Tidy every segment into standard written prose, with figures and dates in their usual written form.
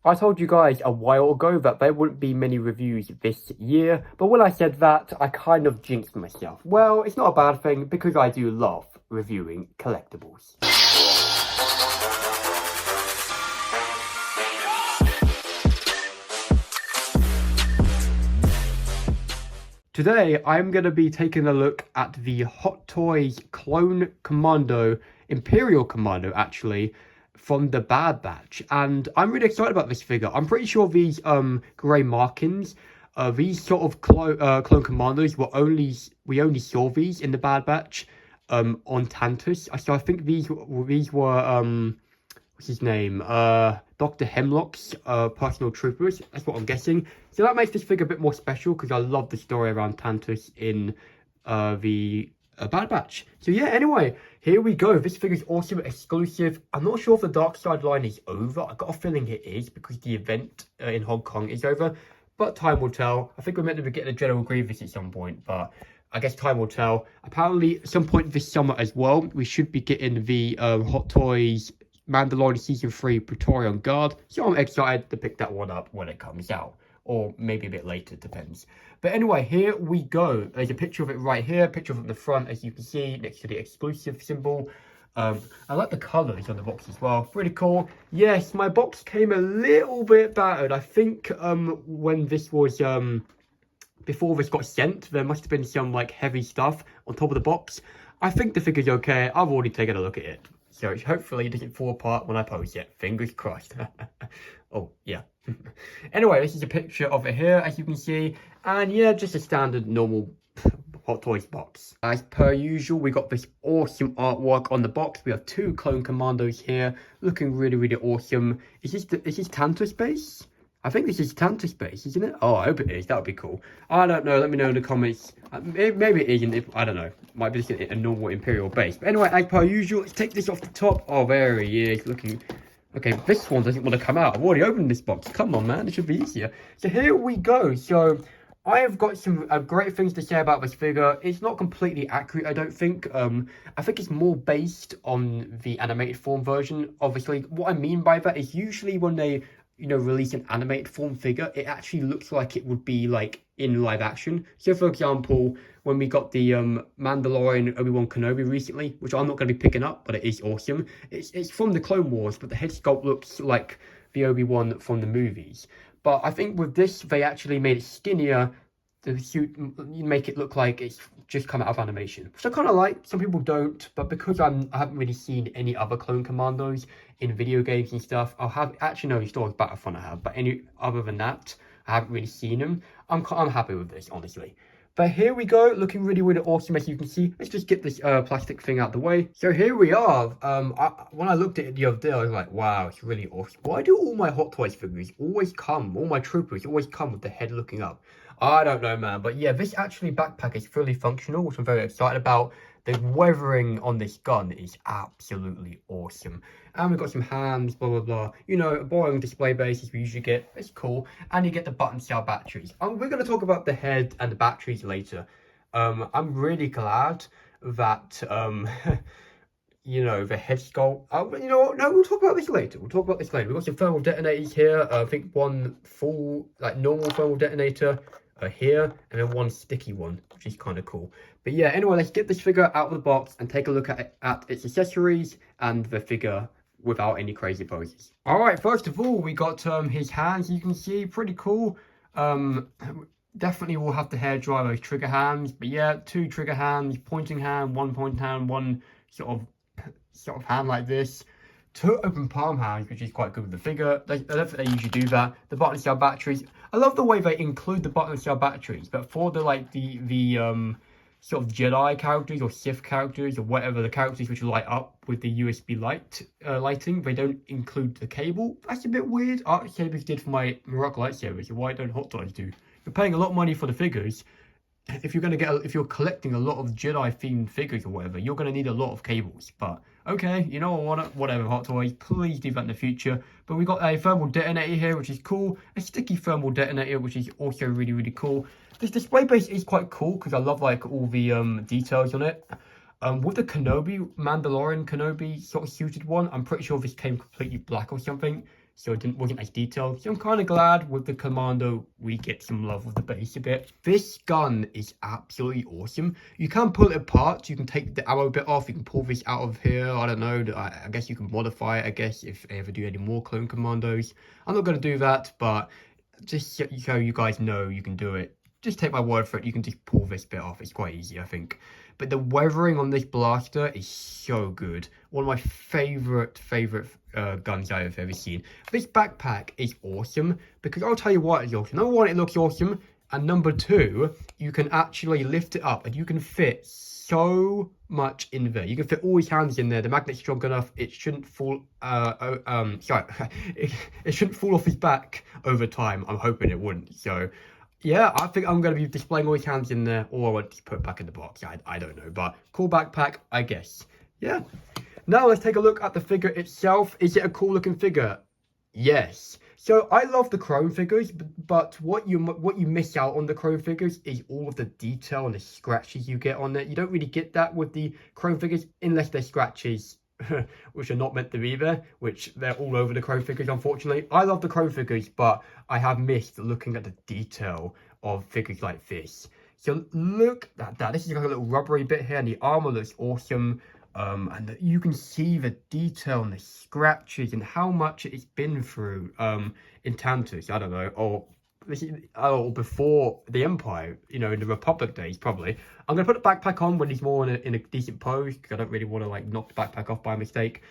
I told you guys a while ago that there wouldn't be many reviews this year, but when I said that, I kind of jinxed myself. Well, it's not a bad thing because I do love reviewing collectibles. Today, I'm going to be taking a look at the Hot Toys Clone Commando, Imperial Commando actually, from the Bad Batch, and I'm really excited about this figure. I'm pretty sure these grey markings, these sort of clone commandos we only saw these in the Bad Batch on Tantus. So I think these were what's his name? Dr. Hemlock's personal troopers. That's what I'm guessing. So that makes this figure a bit more special because I love the story around Tantus in the Bad Batch. So yeah, anyway, here we go. This figure's awesome, exclusive. I'm not sure if the Dark Side line is over. I got a feeling it is because the event in Hong Kong is over. But time will tell. I think we're meant to be getting a General Grievous at some point, but I guess time will tell. Apparently, at some point this summer as well, we should be getting the Hot Toys Mandalorian Season 3 Praetorian Guard. So I'm excited to pick that one up when it comes out. Or maybe a bit later, depends. But anyway, here we go. There's a picture of it right here, picture of it in the front, as you can see, next to the exclusive symbol. I like the colours on the box as well. Pretty cool. Yes, my box came a little bit battered. I think when this was, before this got sent, there must have been some like heavy stuff on top of the box. I think the figure's okay. I've already taken a look at it. So hopefully it doesn't fall apart when I post it. Fingers crossed. Oh, yeah. Anyway, this is a picture of it here, as you can see. And yeah, just a standard normal Hot Toys box. As per usual, we got this awesome artwork on the box. We have two Clone Commandos here, looking really, really awesome. Is this Tantus base? I think this is Tantus base, isn't it? Oh, I hope it is. That would be cool. I don't know. Let me know in the comments. Maybe it isn't. I don't know. Might be just a normal Imperial base. But anyway, as per usual, let's take this off the top. Oh, there he is. Looking... Okay, this one doesn't want to come out. I've already opened this box. Come on, man. It should be easier. So here we go. So I have got some great things to say about this figure. It's not completely accurate, I don't think. I think it's more based on the animated form version. Obviously, what I mean by that is usually when they release an animated form figure, it actually looks like it would be like in live action. So for example, when we got the Mandalorian Obi-Wan Kenobi recently, which I'm not going to be picking up, but it is awesome. It's from the Clone Wars, but the head sculpt looks like the Obi-Wan from the movies. But I think with this, they actually made it skinnier. The suit, you make it look like it's just come out of animation, which I kind of like. Some people don't, but because I haven't really seen any other Clone Commandos in video games and stuff, actually no, Star Wars Battlefront I have, but any other than that, I haven't really seen them. I'm happy with this, honestly. But here we go, looking really, really awesome, as you can see. Let's just get this plastic thing out the way. So here we are. When I looked at it the other day, I was like, wow, it's really awesome. Why do all my Hot Toys figures always come, all my troopers always come with the head looking up? I don't know, man. But yeah, this actually backpack is fully functional, which I'm very excited about. The weathering on this gun is absolutely awesome. And we've got some hands, blah, blah, blah. A boring display base as we usually get. It's cool. And you get the button cell batteries. We're going to talk about the head and the batteries later. I'm really glad that, the head sculpt. You know what? No, we'll talk about this later. We've got some thermal detonators here. I think one full, normal thermal detonator here, and then one sticky one, which is kind of cool. But yeah, anyway, let's get this figure out of the box and take a look at its accessories and the figure without any crazy poses. All right, first of all, we got his hands. You can see, pretty cool. Definitely will have to hair dry those trigger hands. But yeah, two trigger hands, pointing hand, one sort of hand like this. Two open palm hands, which is quite good with the figure. I don't think they usually do that. The button cell batteries. I love the way they include the button cell batteries, but for the sort of Jedi characters or Sith characters or whatever, the characters which light up with the USB lighting, they don't include the cable. That's a bit weird. Arc Sabers did for my Morocco lightsabers, so why don't Hot Toys do? You're paying a lot of money for the figures. If you're collecting a lot of Jedi themed figures or whatever, you're going to need a lot of cables. But okay, you know what, whatever, Hot Toys, please do that in the future. But we got a thermal detonator here, which is cool. A sticky thermal detonator, which is also really, really cool. This display base is quite cool because I love all the details on it. With the Mandalorian Kenobi sort of suited one, I'm pretty sure this came completely black or something. so it wasn't as detailed. So I'm kind of glad with the Commando we get some love with the base a bit. This gun is absolutely awesome. You can pull it apart. You can take the ammo bit off. You can pull this out of here. I don't know. I guess you can modify it, I guess, if I ever do any more Clone Commandos. I'm not going to do that, but just so you guys know you can do it. Just take my word for it, you can just pull this bit off. It's quite easy, I think. But the weathering on this blaster is so good. One of my favorite guns I've ever seen. This backpack is awesome because I'll tell you what it's awesome. Number one, it looks awesome. And number two, you can actually lift it up and you can fit so much in there. You can fit all his hands in there. The magnet's strong enough. It shouldn't fall. It shouldn't fall off his back over time. I'm hoping it wouldn't. So yeah, I think I'm going to be displaying all his hands in there, or I want to put it back in the box. I don't know, but cool backpack, I guess. Yeah. Now let's take a look at the figure itself. Is it a cool looking figure? Yes. So I love the chrome figures, but what you miss out on the chrome figures is all of the detail and the scratches you get on it. You don't really get that with the chrome figures unless they're scratches which are not meant to be there, which they're all over the chrome figures, unfortunately. I love the chrome figures, but I have missed looking at the detail of figures like this. So look at that. This is like a little rubbery bit here, and the armor looks awesome. And you can see the detail and the scratches and how much it's been through in Tantus, I don't know, or before the Empire, you know, in the Republic days, probably. I'm going to put the backpack on when he's more in a decent pose, because I don't really want to, like, knock the backpack off by mistake.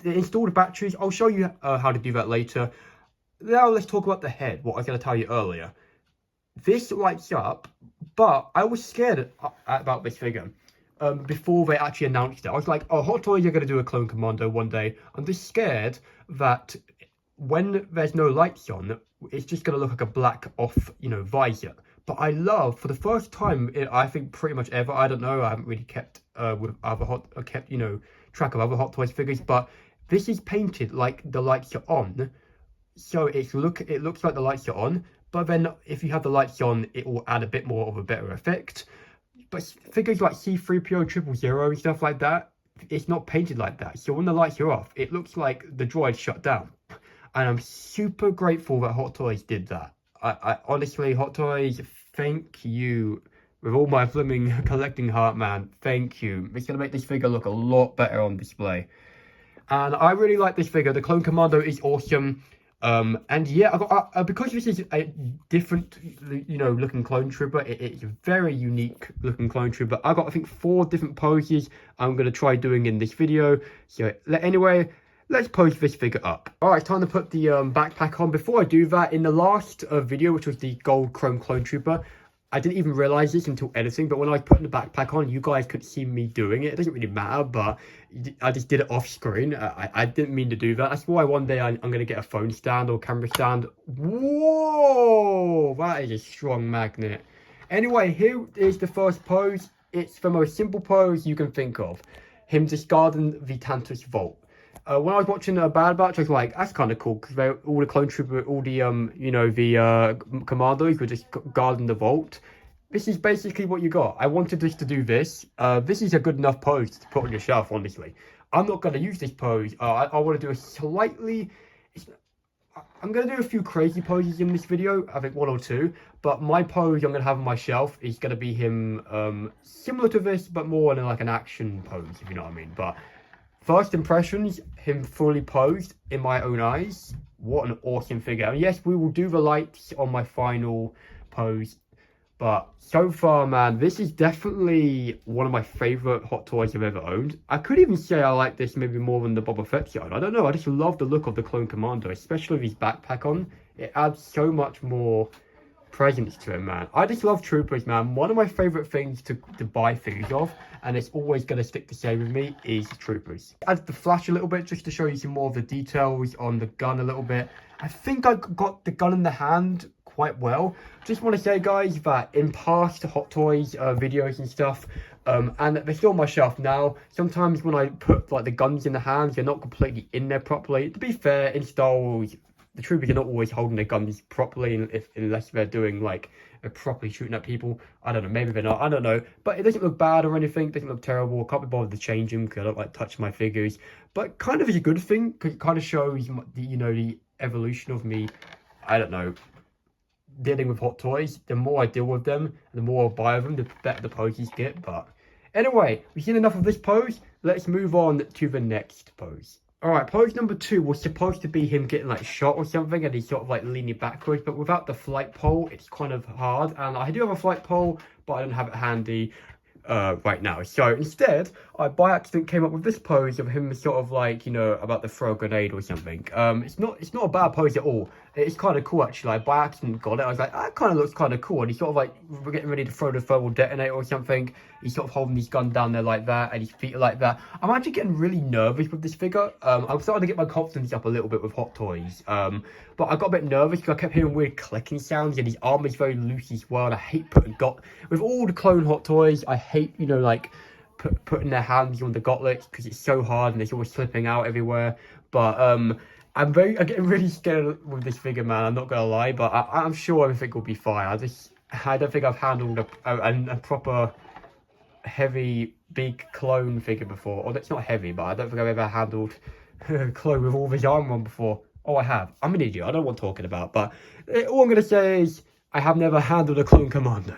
Install the batteries. I'll show you how to do that later. Now let's talk about the head, what I was going to tell you earlier. This lights up, but I was scared about this figure. Before they actually announced it, I was like, oh, Hot Toys are going to do a Clone Commando one day. I'm just scared that when there's no lights on, it's just going to look like a black off, you know, visor. But I love, for the first time, I think pretty much ever, I don't know, I haven't really kept you know, track of other Hot Toys figures, but this is painted like the lights are on. So it looks like the lights are on, but then if you have the lights on, it will add a bit more of a better effect. But figures like C-3PO 000 and stuff like that, it's not painted like that. So when the lights are off, it looks like the droid shut down. And I'm super grateful that Hot Toys did that. I honestly, Hot Toys, thank you. With all my flimming collecting heart, man, thank you. It's going to make this figure look a lot better on display. And I really like this figure. The Clone Commando is awesome. And yeah, I got because this is a different, you know, looking clone trooper. It's a very unique looking clone trooper. I got, I think, 4 different poses I'm gonna try doing in this video. So anyway, let's pose this figure up. All right, it's time to put the backpack on. Before I do that, in the last video, which was the gold chrome clone trooper, I didn't even realize this until editing, but when I was putting the backpack on, you guys could see me doing it. It doesn't really matter, but I just did it off screen. I didn't mean to do that. That's why one day I'm going to get a phone stand or camera stand. Whoa! That is a strong magnet. Anyway, here is the first pose. It's the most simple pose you can think of. Him discarding the Tantus Vault. When I was watching Bad Batch, I was like, that's kind of cool, because all the clone trooper, all the, you know, the commandos were just guarding the vault. This is basically what you got. I wanted this to do this. This is a good enough pose to put on your shelf, honestly. I'm not going to use this pose. I want to do a slightly... I'm going to do a few crazy poses in this video, I think 1 or 2. But my pose I'm going to have on my shelf is going to be him similar to this, but more in like an action pose, if you know what I mean. But... first impressions, him fully posed in my own eyes. What an awesome figure. And yes, we will do the lights on my final pose. But so far, man, this is definitely one of my favorite Hot Toys I've ever owned. I could even say I like this maybe more than the Boba Fett side. I don't know. I just love the look of the Clone Commando, especially with his backpack on. It adds so much more presence to him, man. I just love troopers, man. One of my favorite things to buy figures of, and it's always going to stick the same with me, is troopers. Add the flash a little bit just to show you some more of the details on the gun a little bit. I think I got the gun in the hand quite well. Just want to say, guys, that in past Hot Toys videos and stuff, and they're still on my shelf now, sometimes when I put like the guns in the hands, they're not completely in there properly. To be fair, in Star Wars, the troopers are not always holding their guns properly, unless they're doing like properly shooting at people. I don't know, maybe they're not, I don't know. But it doesn't look bad or anything, it doesn't look terrible. I can't be bothered to change them because I don't like touching my figures. But kind of is a good thing, because it kind of shows, you know, the evolution of me, I don't know, dealing with Hot Toys. The more I deal with them, the more I buy them, the better the poses get. But anyway, we've seen enough of this pose. Let's move on to the next pose. Alright, pose number 2 was supposed to be him getting like shot or something, and he's sort of like leaning backwards, but without the flight pole, it's kind of hard. And I do have a flight pole, but I don't have it handy right now. So instead, I by accident came up with this pose of him sort of like, you know, about to throw a grenade or something. It's not a bad pose at all. It's kind of cool actually. I by accident got it. I was like, that kind of looks kind of cool. And he's sort of like, we're getting ready to throw the thermal detonator or something. He's sort of holding his gun down there like that, and his feet are like that. I'm actually getting really nervous with this figure. I'm starting to get my confidence up a little bit with Hot Toys. But I got a bit nervous because I kept hearing weird clicking sounds, and his arm is very loose as well. And I hate putting with all the clone Hot Toys. I hate, you know, like putting their hands on the gauntlets because it's so hard and it's always slipping out everywhere. But I'm getting really scared with this figure, man. I'm not gonna lie, but I'm sure everything will be fine. I don't think I've handled a proper heavy big clone figure before. Or that's not heavy, but I don't think I've ever handled a clone with all this armor on before. Oh, I have. I'm an idiot. I don't know what I'm talking about. But all I'm gonna say is I have never handled a clone commando.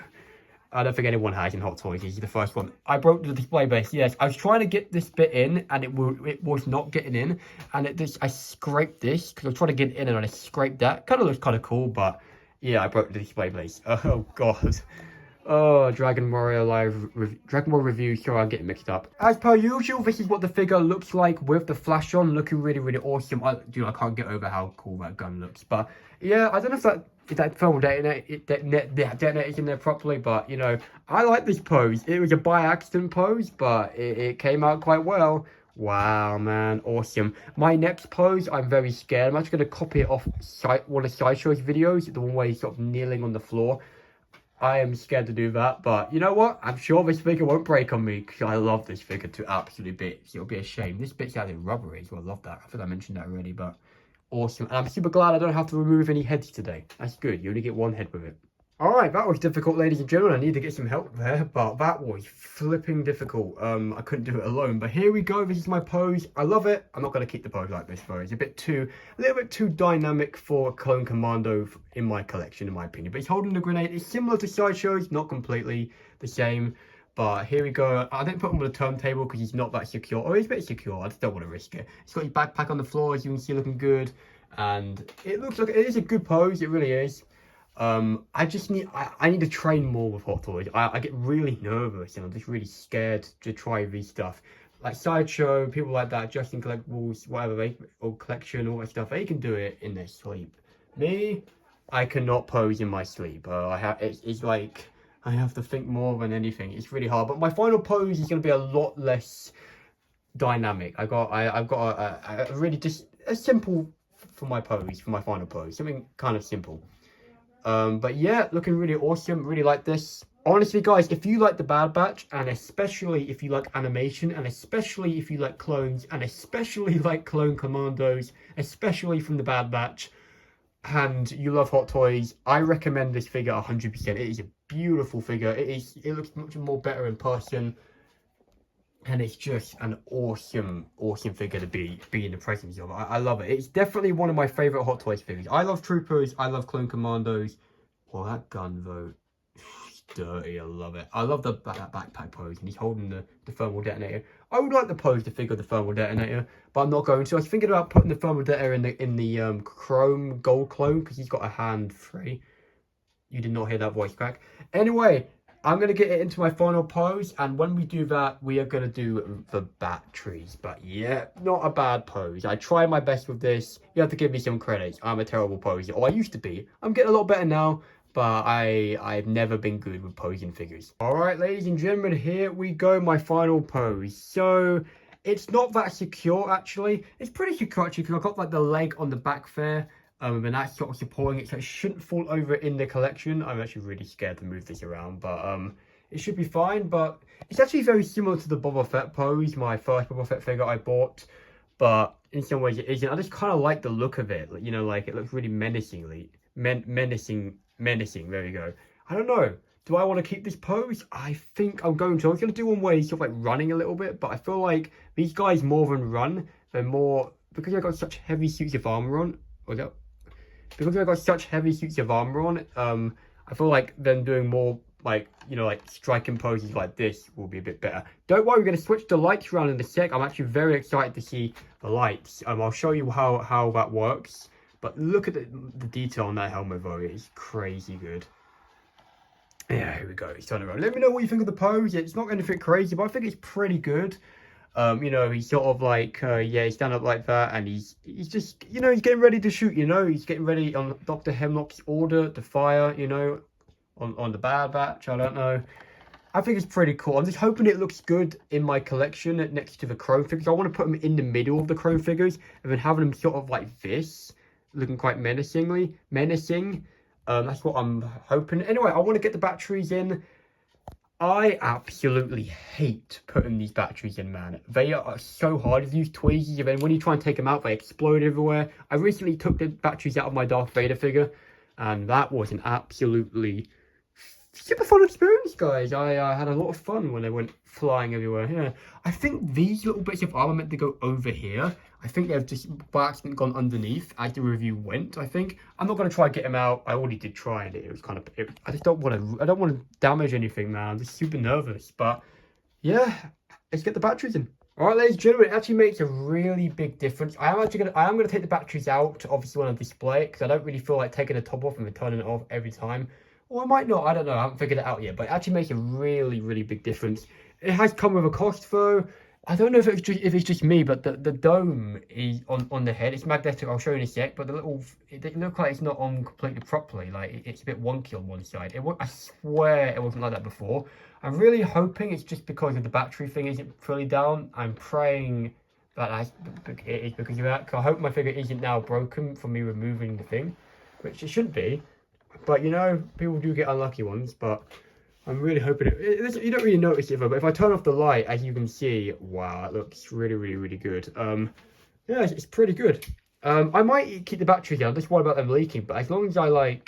I don't think anyone has in Hot Toys. He's the first one. I broke the display base. Yes, I was trying to get this bit in, and it was not getting in. And I scraped this because I was trying to get it in, and I scraped that. Kind of looks kind of cool, but yeah, I broke the display base. Oh god. Oh, Dragon Warrior review. Sure, I'm getting mixed up. As per usual, this is what the figure looks like with the flash on, looking really, really awesome. I can't get over how cool that gun looks. But yeah, I don't know if that thermal detonator is in there properly, but you know, I like this pose. It was a by accident pose, but it came out quite well. Wow, man, awesome. My next pose, I'm very scared. I'm actually going to copy it off one of Sideshow's videos, the one where he's sort of kneeling on the floor. I am scared to do that, but you know what? I'm sure this figure won't break on me because I love this figure to absolute bits. It'll be a shame. This bit's actually rubbery as well. I love that. I think I mentioned that already, but awesome. And I'm super glad I don't have to remove any heads today. That's good. You only get one head with it. Alright, that was difficult, ladies and gentlemen. I need to get some help there, but that was flipping difficult. I couldn't do it alone, but here we go. This is my pose. I love it. I'm not going to keep the pose like this, though. It's a little bit too dynamic for a Clone Commando in my collection, in my opinion. But he's holding the grenade. It's similar to Sideshow's, not completely the same. But here we go. I didn't put him on the turntable because he's not that secure. Oh, he's a bit secure. I just don't want to risk it. He's got his backpack on the floor, as you can see, looking good. And it looks like it is a good pose. It really is. I need to train more with Hot Toys. I get really nervous and I'm just really scared to try these stuff. Like Sideshow, people like that, Justin Collectibles, whatever, or collection, all that stuff, they can do it in their sleep. Me, I cannot pose in my sleep. It's like I have to think more than anything. It's really hard. But my final pose is going to be a lot less dynamic. I've got a really just a simple for my final pose, something kind of simple. But yeah, looking really awesome. Really like this. Honestly, guys, if you like the Bad Batch, and especially if you like animation, and especially if you like clones, and especially like Clone Commandos, especially from the Bad Batch, and you love Hot Toys, I recommend this figure 100%. It is a beautiful figure. It looks much more better in person. And it's just an awesome figure to be in the presence of. I love it. It's definitely one of my favourite Hot Toys figures. I love Troopers. I love Clone Commandos. Well, that gun, though, it's dirty. I love it. I love that backpack pose. And he's holding the thermal detonator. I would like to pose the figure of the thermal detonator, but I'm not going to. I was thinking about putting the thermal detonator in the chrome gold clone because he's got a hand free. You did not hear that voice crack. Anyway, I'm going to get it into my final pose, and when we do that, we are going to do the batteries. But yeah, not a bad pose. I try my best with this. You have to give me some credit. I'm a terrible poser, or I used to be. I'm getting a lot better now, but I've never been good with posing figures. Alright, ladies and gentlemen, here we go, my final pose. So, it's not that secure, actually. It's pretty secure, actually, because I've got, like, the leg on the back there. And that's sort of supporting it, so it shouldn't fall over in the collection. I'm actually really scared to move this around, but it should be fine. But it's actually very similar to the Boba Fett pose, my first Boba Fett figure I bought, but in some ways it isn't. I just kind of like the look of it, you know, like it looks really menacing. There we go. I don't know. Do I want to keep this pose? I think I'm going to. I was going to do one where he's sort of like running a little bit, but I feel like these guys more than run. They're more, because they've got such heavy suits of armor on. Because they've got such heavy suits of armor on, I feel like them doing more like, you know, like striking poses like this will be a bit better. Don't worry, we're going to switch the lights around in a sec. I'm actually very excited to see the lights. I'll show you how that works. But look at the detail on that helmet though, it is crazy good. Yeah, here we go. He's turning around. Let me know what you think of the pose. It's not anything crazy, but I think it's pretty good. You know, he's sort of like, yeah, he's stand up like that, and he's just, you know, he's getting ready to shoot, you know, he's getting ready on Dr. Hemlock's order to fire, you know, on the Bad Batch, I don't know. I think it's pretty cool. I'm just hoping it looks good in my collection next to the Chrome figures. I want to put them in the middle of the Chrome figures, and then having them sort of like this, looking quite menacing. That's what I'm hoping. Anyway, I want to get the batteries in. I absolutely hate putting these batteries in, man. They are so hard to use, tweezy, and then when you try and take them out, they explode everywhere. I recently took the batteries out of my Darth Vader figure, and that was an absolutely super fun experience, guys. I had a lot of fun when they went flying everywhere. Yeah, I think these little bits of armor meant to go over here. I think they've just by accident gone underneath as the review went. I think I'm not going to try and get them out. I already did try and it was kind of. I just don't want to. I don't want to damage anything, man. I'm just super nervous. But yeah, let's get the batteries in. All right, ladies and gentlemen, it actually makes a really big difference. I am gonna take the batteries out, obviously, when I display it, because I don't really feel like taking the top off and then turning it off every time. Or I might not. I don't know. I haven't figured it out yet. But it actually makes a really, really big difference. It has come with a cost, though. I don't know if it's just me, but the dome is on the head. It's magnetic. I'll show you in a sec. But it looks like it's not on completely properly. Like it's a bit wonky on one side. I swear it wasn't like that before. I'm really hoping it's just because of the battery thing isn't fully down. I'm praying that it is because of that. 'Cause I hope my figure isn't now broken from me removing the thing, which it shouldn't be. But you know, people do get unlucky ones. But I'm really hoping you don't really notice it, but if I turn off the light, as you can see, wow, it looks really, really, really good. Yeah, it's pretty good. I might keep the batteries down. I'm just worried about them leaking, but as long as I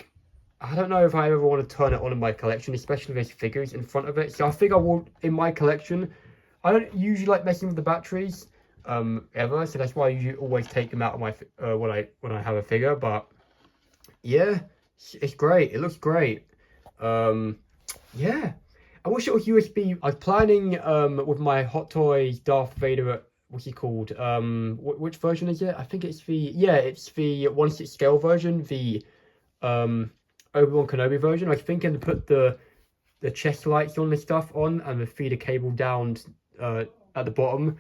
don't know if I ever want to turn it on in my collection, especially if there's figures in front of it. So I think I will in my collection. I don't usually like messing with the batteries, ever. So that's why I usually always take them out of my when I have a figure. But yeah, it's great. It looks great. Yeah, I wish it was USB. I was planning with my Hot Toys Darth Vader. What's he called? Which version is it? I think it's it's the 1/6 scale version, the Obi-Wan Kenobi version. I was thinking to put the chest lights on and stuff on, and the feeder cable down at the bottom,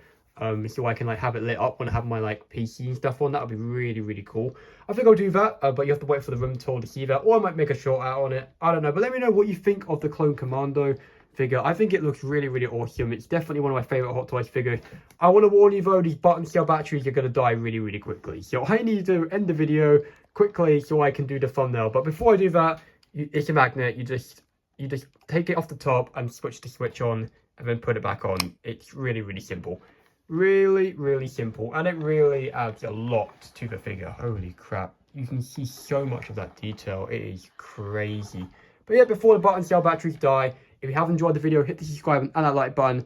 so I can like have it lit up when I have my like PC and stuff on. That would be really, really cool. I think I'll do that, but you have to wait for the room tour to see that, or I might make a short out on it. I don't know, but let me know what you think of the Clone Commando figure. I think it looks really, really awesome. It's definitely one of my favorite Hot Toys figures. I want to warn you though, these button cell batteries are going to die really, really quickly. So I need to end the video quickly so I can do the thumbnail. But before I do that, it's a magnet. You just take it off the top and switch the switch on, and then put it back on. It's really, really simple. Really, really simple, and it really adds a lot to the figure. Holy crap, you can see so much of that detail. It is crazy. But yeah, before the button cell batteries die, if you have enjoyed the video, hit the subscribe and that like button,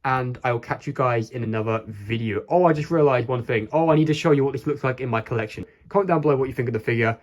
and I will catch you guys in another video. Oh, I just realized one thing. Oh, I need to show you what this looks like in my collection. Comment down below what you think of the figure,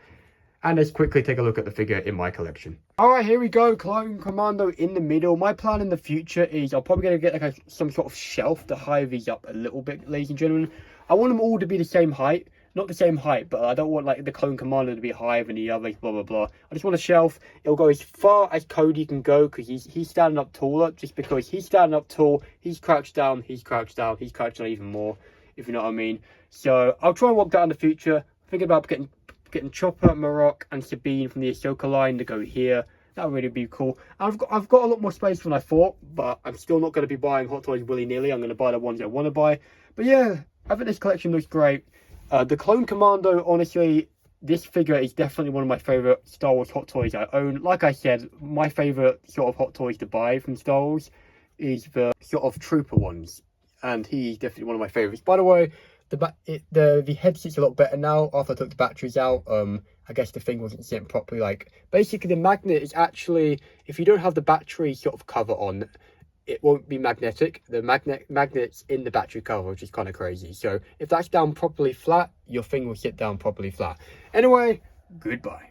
and let's quickly take a look at the figure in my collection. Alright, here we go. Clone Commando in the middle. My plan in the future is I'm probably going to get like some sort of shelf to hide these up a little bit, ladies and gentlemen. I want them all to be the same height. Not the same height, but I don't want like the Clone Commando to be higher than the others, blah, blah, blah. I just want a shelf. It'll go as far as Cody can go because he's standing up taller. Just because he's standing up tall, he's crouched down, he's crouched down, he's crouched down even more, if you know what I mean. So I'll try and work that in the future. Thinking about getting Chopper, Marok, and Sabine from the Ahsoka line to go here. That would really be cool. I've got a lot more space than I thought, but I'm still not going to be buying Hot Toys willy-nilly. I'm going to buy the ones I want to buy. But yeah, I think this collection looks great. The Clone Commando, honestly, this figure is definitely one of my favourite Star Wars Hot Toys I own. Like I said, my favourite sort of Hot Toys to buy from Star Wars is the sort of Trooper ones. And he's definitely one of my favourites. By the way, the headset's a lot better now after I took the batteries out. I guess the thing wasn't sitting properly. Like, basically the magnet is actually, if you don't have the battery sort of cover on, it won't be magnetic. The magnet's in the battery cover, which is kind of crazy. So if that's down properly flat, your thing will sit down properly flat. Anyway, goodbye.